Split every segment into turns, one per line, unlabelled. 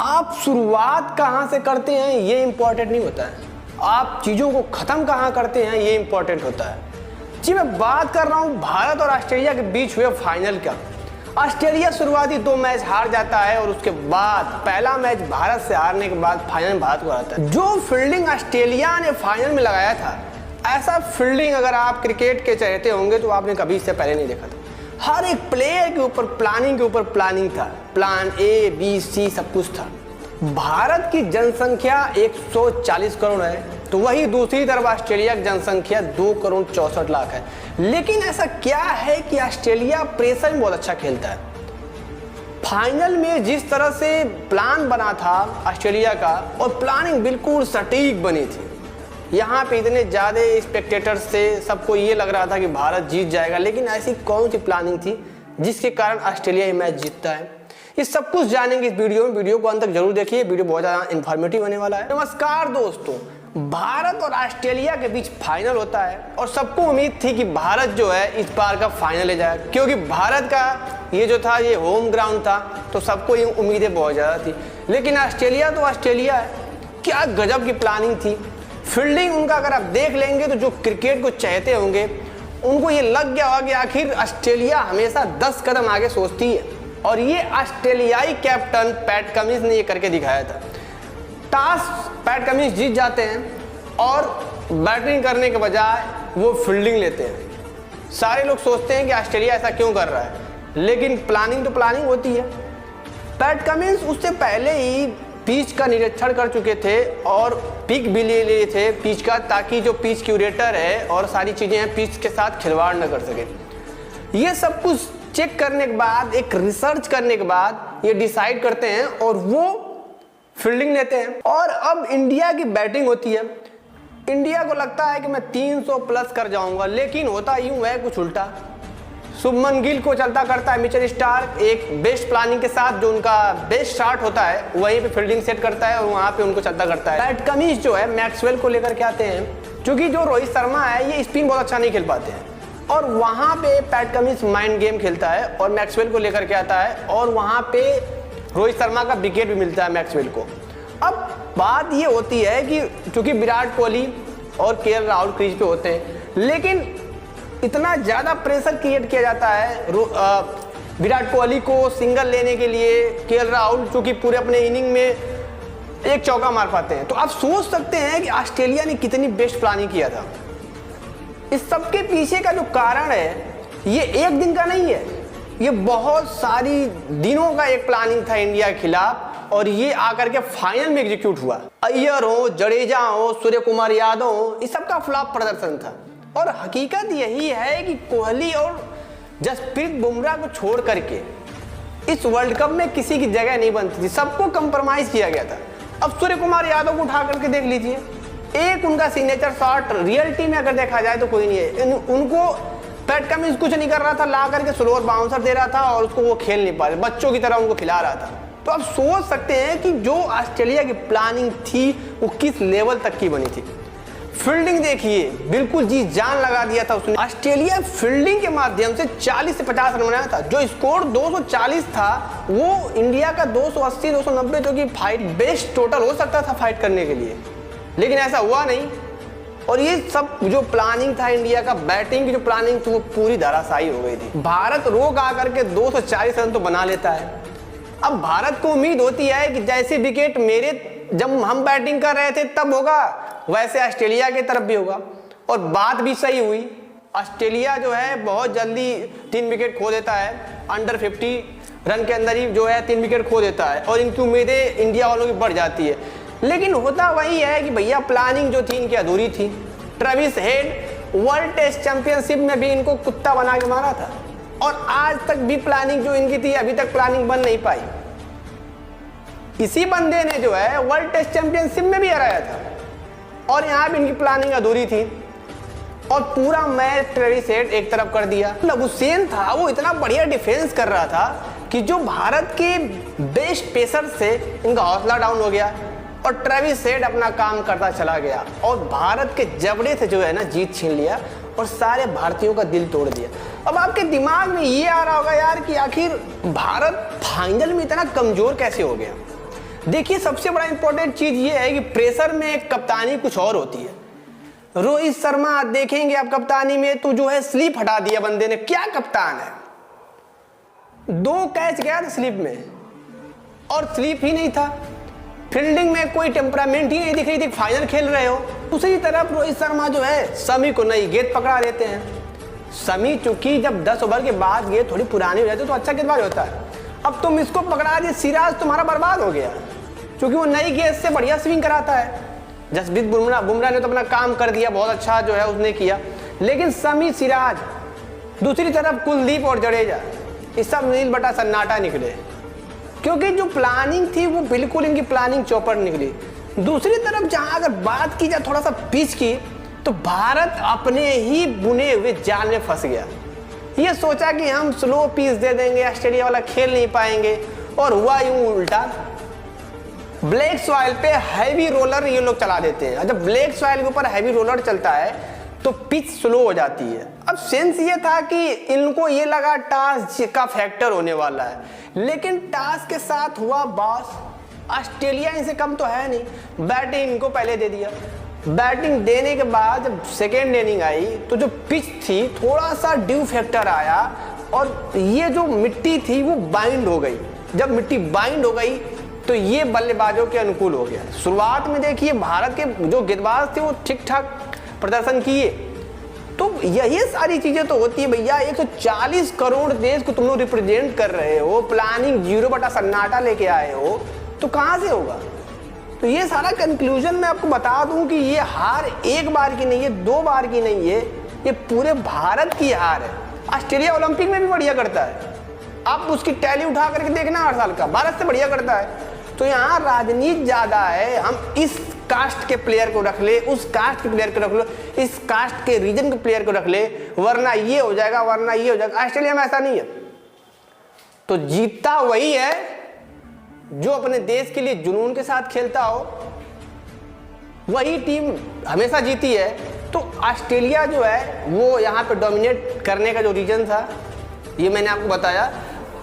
आप शुरुआत कहाँ से करते हैं ये इंपॉर्टेंट नहीं होता है, आप चीज़ों को ख़त्म कहाँ करते हैं ये इंपॉर्टेंट होता है। जी मैं बात कर रहा हूँ भारत और ऑस्ट्रेलिया के बीच हुए फाइनल का। ऑस्ट्रेलिया शुरुआती 2 मैच हार जाता है और उसके बाद पहला मैच भारत से हारने के बाद फाइनल में भारत को हराता है। जो फील्डिंग ऑस्ट्रेलिया ने फाइनल में लगाया था, ऐसा फील्डिंग अगर आप क्रिकेट के चाहते होंगे तो आपने कभी इससे पहले नहीं देखा था। हर एक प्लेयर के ऊपर प्लानिंग था, प्लान ए बी सी सब कुछ था। भारत की जनसंख्या 140 करोड़ है, तो वही दूसरी तरफ ऑस्ट्रेलिया की जनसंख्या 2 करोड़ 64 लाख है। लेकिन ऐसा क्या है कि ऑस्ट्रेलिया प्रेशर में बहुत अच्छा खेलता है। फाइनल में जिस तरह से प्लान बना था ऑस्ट्रेलिया का, और प्लानिंग बिल्कुल सटीक बनी थी। यहाँ पे इतने ज़्यादा स्पेक्टेटर्स से सबको ये लग रहा था कि भारत जीत जाएगा, लेकिन ऐसी कौन सी प्लानिंग थी जिसके कारण ऑस्ट्रेलिया ये मैच जीतता है। ये सब कुछ जानेंगे इस वीडियो में। वीडियो को अंत तक जरूर देखिए, वीडियो बहुत ज़्यादा इन्फॉर्मेटिव होने वाला है। नमस्कार दोस्तों, भारत और ऑस्ट्रेलिया के बीच फाइनल होता है और सबको उम्मीद थी कि भारत जो है इस बार का फाइनल ले जाएगा, क्योंकि भारत का ये जो था ये होम ग्राउंड था, तो सबको ये उम्मीदें बहुत ज़्यादा थी। लेकिन ऑस्ट्रेलिया तो ऑस्ट्रेलिया है, क्या गजब की प्लानिंग थी। फील्डिंग उनका अगर आप देख लेंगे तो जो क्रिकेट को चाहते होंगे उनको ये लग गया होगा कि आखिर ऑस्ट्रेलिया हमेशा 10 कदम आगे सोचती है, और ये ऑस्ट्रेलियाई कैप्टन पैट कमिंस ने ये करके दिखाया था। टॉस पैट कमिंस जीत जाते हैं और बैटिंग करने के बजाय वो फील्डिंग लेते हैं। सारे लोग सोचते हैं कि ऑस्ट्रेलिया ऐसा क्यों कर रहा है, लेकिन प्लानिंग तो प्लानिंग होती है। पैट कमिंस उससे पहले ही पिच का निरीक्षण कर चुके थे और पिक भी ले लिए थे पिच का, ताकि जो पिच क्यूरेटर है और सारी चीज़ें हैं पिच के साथ खिलवाड़ न कर सके। ये सब कुछ चेक करने के बाद, एक रिसर्च करने के बाद ये डिसाइड करते हैं और वो फील्डिंग लेते हैं। और अब इंडिया की बैटिंग होती है। इंडिया को लगता है कि मैं 300 प्लस कर जाऊंगा, लेकिन होता यूं है कुछ उल्टा। शुभमन गिल को चलता करता है मिचेल स्टार्क एक बेस्ट प्लानिंग के साथ, जो उनका बेस्ट शॉट होता है वहीं पे फील्डिंग सेट करता है और वहां पे उनको चलता करता है। पैट कमिंस जो है मैक्सवेल को लेकर के आते हैं, क्योंकि जो रोहित शर्मा है ये स्पिन बहुत अच्छा नहीं खेल पाते हैं, और वहां पे पैट कमिंस माइंड गेम खेलता है और मैक्सवेल को लेकर के आता है, और वहां पे रोहित शर्मा का विकेट भी मिलता है मैक्सवेल को। अब बात ये होती है कि चूंकि विराट कोहली और केएल राहुल क्रीज पे होते हैं, लेकिन इतना ज़्यादा प्रेशर क्रिएट किया जाता है विराट कोहली को सिंगल लेने के लिए। केएल राहुल चूंकि पूरे अपने इनिंग में एक चौका मार पाते हैं, तो आप सोच सकते हैं कि ऑस्ट्रेलिया ने कितनी बेस्ट प्लानिंग किया था। इस सबके पीछे का जो कारण है ये एक दिन का नहीं है, ये बहुत सारी दिनों का एक प्लानिंग था इंडिया के खिलाफ, और ये आकर के फाइनल में एग्जीक्यूट हुआ। अय्यर हो, जडेजा हो, सूर्य कुमार यादव हो, इस सबका फ्लॉप प्रदर्शन था। और हकीकत यही है कि कोहली और जसप्रीत बुमराह को छोड़ करके इस वर्ल्ड कप में किसी की जगह नहीं बनती थी, सबको कंप्रोमाइज किया गया था। अब सूर्य कुमार यादव को उठा करके देख लीजिए, एक उनका सिग्नेचर शॉट रियलिटी में अगर देखा जाए तो कोई नहीं है। उनको पैट कमिंस कुछ नहीं कर रहा था, ला करके स्लोअर बाउंसर दे रहा था और उसको वो खेल नहीं पा रहे, बच्चों की तरह उनको खिला रहा था। तो आप सोच सकते हैं कि जो ऑस्ट्रेलिया की प्लानिंग थी वो किस लेवल तक की बनी थी। फील्डिंग देखिए, बिल्कुल जी जान लगा दिया था उसने। ऑस्ट्रेलिया फील्डिंग के माध्यम से 40 से 50 रन बनाया था। जो स्कोर 240 था वो इंडिया का 280 290, जो कि फाइट बेस्ट टोटल हो सकता था फाइट करने के लिए, लेकिन ऐसा हुआ नहीं। और ये सब जो प्लानिंग था इंडिया का, बैटिंग की जो प्लानिंग थी वो पूरी धराशायी हो गई थी। भारत रोक आकर के 240 रन तो बना लेता है। अब भारत को उम्मीद होती है कि जैसे विकेट मेरे जब हम बैटिंग कर रहे थे तब होगा, वैसे ऑस्ट्रेलिया की तरफ भी होगा, और बात भी सही हुई। ऑस्ट्रेलिया जो है बहुत जल्दी 3 विकेट खो देता है, अंडर 50 रन के अंदर ही जो है 3 विकेट खो देता है, और इनकी उम्मीदें इंडिया वालों की बढ़ जाती है। लेकिन होता वही है कि भैया प्लानिंग जो थी इनकी अधूरी थी। Travis Head World Test Championship में भी इनको कुत्ता बना के मारा था, और आज तक भी प्लानिंग जो इनकी थी अभी तक प्लानिंग बन नहीं पाई। इसी बंदे ने जो है वर्ल्ड टेस्ट चैंपियनशिप में भी हराया था, और यहाँ भी इनकी प्लानिंग अधूरी थी, और पूरा मैच ट्रेविस हेड एक तरफ कर दिया। लबुशेन था वो इतना बढ़िया डिफेंस कर रहा था कि जो भारत के बेस्ट पेसर से इनका हौसला डाउन हो गया, और ट्रेविस हेड अपना काम करता चला गया और भारत के जबड़े से जो है ना जीत छीन लिया और सारे भारतीयों का दिल तोड़ दिया। अब आपके दिमाग में ये आ रहा होगा यार कि आखिर भारत फाइनल में इतना कमजोर कैसे हो गया। देखिए सबसे बड़ा इंपॉर्टेंट चीज ये है कि प्रेशर में कप्तानी कुछ और होती है। रोहित शर्मा देखेंगे आप कप्तानी में तो जो है स्लिप हटा दिया बंदे ने, क्या कप्तान है, 2 कैच गया था स्लिप में और स्लिप ही नहीं था। फील्डिंग में कोई टेम्परामेंट ही नहीं दिख रही थी, फाइनल खेल रहे हो। दूसरी तरफ रोहित शर्मा जो है शमी को नई गेंद पकड़ा देते हैं। शमी चूंकि जब 10 ओवर के बाद गेंद थोड़ी पुरानी हो जाती है तो अच्छा गेंदबाज होता है। अब तुम इसको पकड़ा दिए, सिराज तुम्हारा बर्बाद हो गया क्योंकि वो नई गेंद से बढ़िया स्विंग कराता है। जसप्रीत बुमराह ने तो अपना काम कर दिया, बहुत अच्छा जो है उसने किया, लेकिन शमी, सिराज, दूसरी तरफ कुलदीप और जडेजा, इस सब नील बटा सन्नाटा निकले क्योंकि जो प्लानिंग थी वो बिल्कुल इनकी प्लानिंग चौपट निकली। दूसरी तरफ जहां अगर बात की जाए थोड़ा सा पिच की, तो भारत अपने ही बुने हुए जाल में फंस गया। ये सोचा कि हम स्लो पिच दे देंगे, ऑस्ट्रेलिया वाला खेल नहीं पाएंगे, और हुआ यूं उल्टा। ब्लैक सॉइल पे हैवी रोलर ये लोग चला देते हैं। जब ब्लैक सॉइल के ऊपर हैवी रोलर चलता है तो पिच स्लो हो जाती है। अब सेंस ये था कि इनको ये लगा टॉस का फैक्टर होने वाला है, लेकिन टॉस के साथ हुआ बॉस, ऑस्ट्रेलिया इनसे कम तो है नहीं, बैटिंग इनको पहले दे दिया। बैटिंग देने के बाद जब सेकेंड इनिंग आई तो जो पिच थी थोड़ा सा ड्यू फैक्टर आया और ये जो मिट्टी थी वो बाइंड हो गई। जब मिट्टी बाइंड हो गई तो ये बल्लेबाजों के अनुकूल हो गया। शुरुआत में देखिए भारत के जो गेंदबाज थे वो ठीक ठाक प्रदर्शन किए। तो यही सारी चीजें तो होती है भैया। 140 करोड़ देश को तुम लोग रिप्रेजेंट कर रहे हो, प्लानिंग 0 बटा सन्नाटा लेके आए हो, तो कहां से होगा। तो ये सारा कंक्लूजन मैं आपको बता दूं कि ये हार एक बार की नहीं है, 2 बार की नहीं है, ये पूरे भारत की हार है। ऑस्ट्रेलिया ओलंपिक में भी बढ़िया करता है, आप उसकी टैली उठा करके देखना, 8 साल का भारत से बढ़िया करता है। तो यहाँ राजनीति ज्यादा है, हम इस कास्ट के प्लेयर को रख ले, उस कास्ट के प्लेयर को रख लो, इस कास्ट के रीजन के प्लेयर को रख ले, वरना ये हो जाएगा, वरना ये हो जाएगा। ऑस्ट्रेलिया में ऐसा नहीं है। तो जीतता वही है जो अपने देश के लिए जुनून के साथ खेलता हो, वही टीम हमेशा जीती है। तो ऑस्ट्रेलिया जो है वो यहाँ पे डोमिनेट करने का जो रीजन था ये मैंने आपको बताया।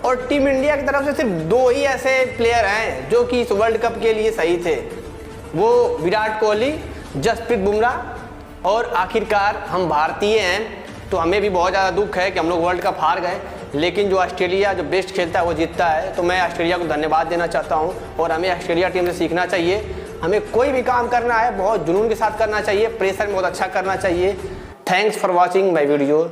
और टीम इंडिया की तरफ से सिर्फ 2 ही ऐसे प्लेयर हैं जो कि इस वर्ल्ड कप के लिए सही थे, वो विराट कोहली, जसप्रीत बुमराह। और आखिरकार हम भारतीय हैं तो हमें भी बहुत ज़्यादा दुख है कि हम लोग वर्ल्ड कप हार गए, लेकिन जो ऑस्ट्रेलिया जो बेस्ट खेलता है वो जीतता है। तो मैं ऑस्ट्रेलिया को धन्यवाद देना चाहता हूँ और हमें ऑस्ट्रेलिया टीम से सीखना चाहिए। हमें कोई भी काम करना है बहुत जुनून के साथ करना चाहिए, प्रेशर में बहुत अच्छा करना चाहिए। Thanks for watching my video.